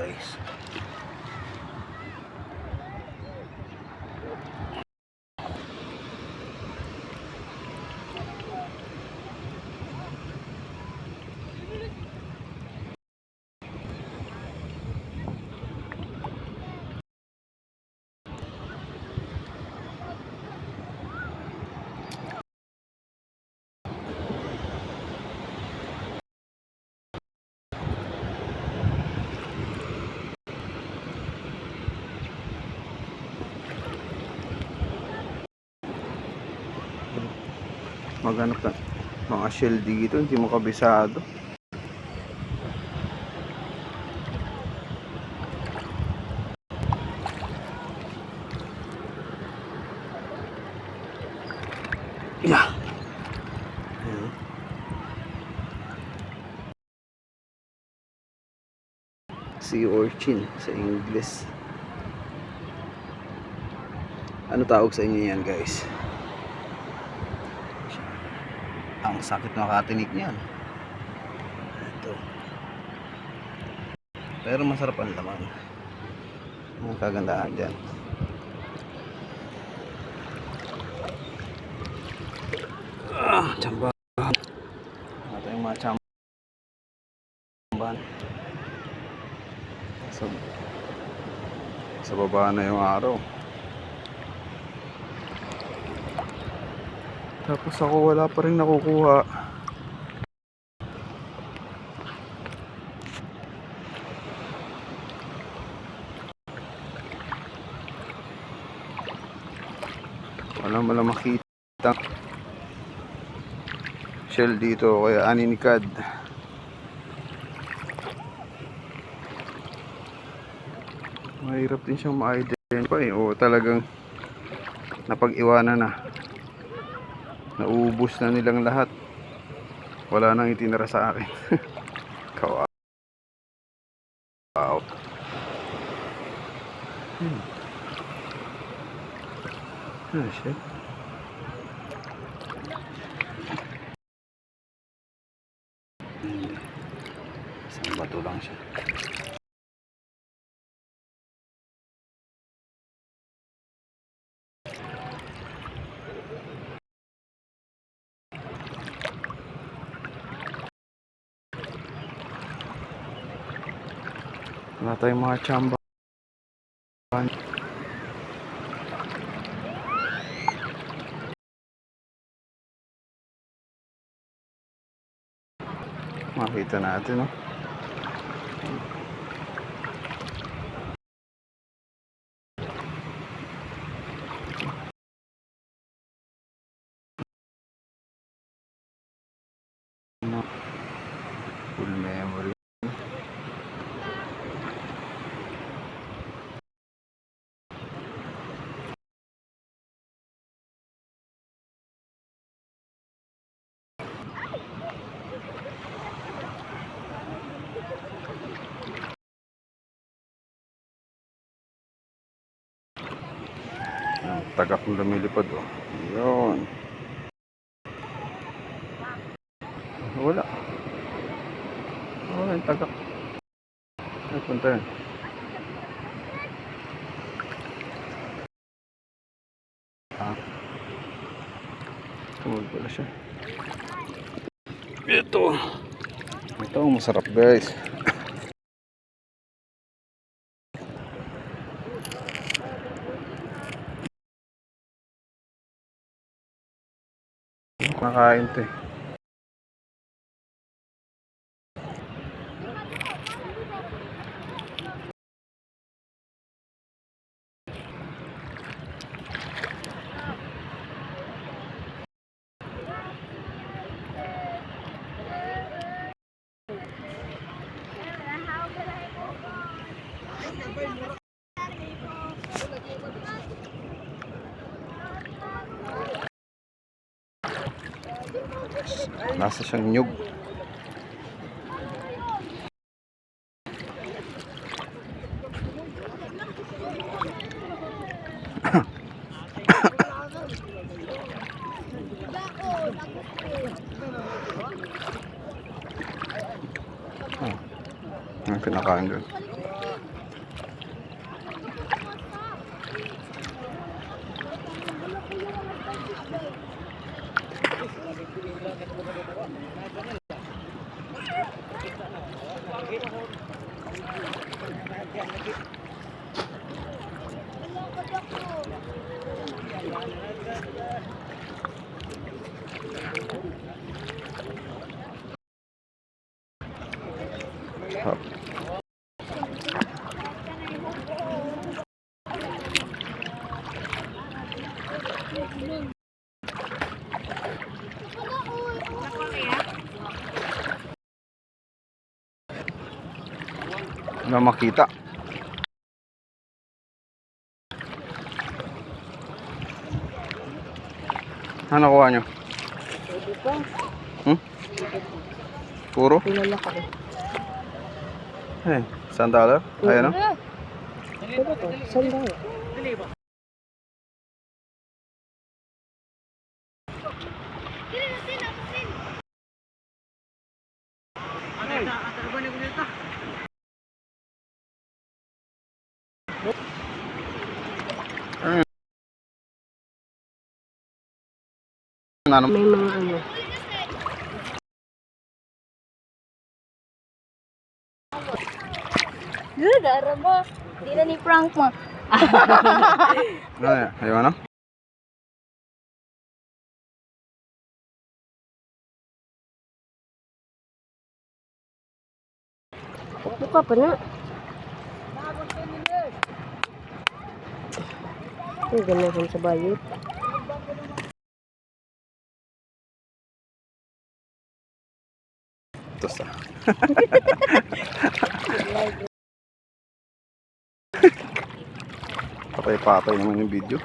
guys. Maghanap ka mga shell dito, hindi mo kabisado. Yeah. Sea urchin sa English. Ano tawag sa inyo yan, guys? Ang sakit makatinik niyan. Ito. Pero masarap ang laman. Ang kagandahan dyan. Tsambahan. Ito yung mga tsambahan. Sa baba na yung araw. Tapos ako wala pa rin nakukuha. Wala makita shell dito, kaya aninikad. Mahirap din siyang ma-identify o talagang napag-iwanan na. Naubos na nilang lahat. Wala nang itinira sa akin. Kawawa. Wow. Shit. Isang bato lang siya. Wala tayong mga tsamba. Makita natin, no? Full memory. Tagak ng lumilipad, oh. Yun. Wala yung tagak. Ay, punta yan. Tumulog pala siya. Ito masarap, guys. Nakain ito, eh. Nasa siyang nyug. Ang kinakain doon. Hop. Na makita. Ano nakuha nyo? Hmm? Puro? Pinalaki. Eh, $1? Ayan o. Ano to? Sandal. Ano? May mga ano. Good, ara mo. Di na ni prank mo. Ano yan? Ayaw ano? Buka pa na. Ay, ganahan sa bayot. Tapos patay-patay naman yung video.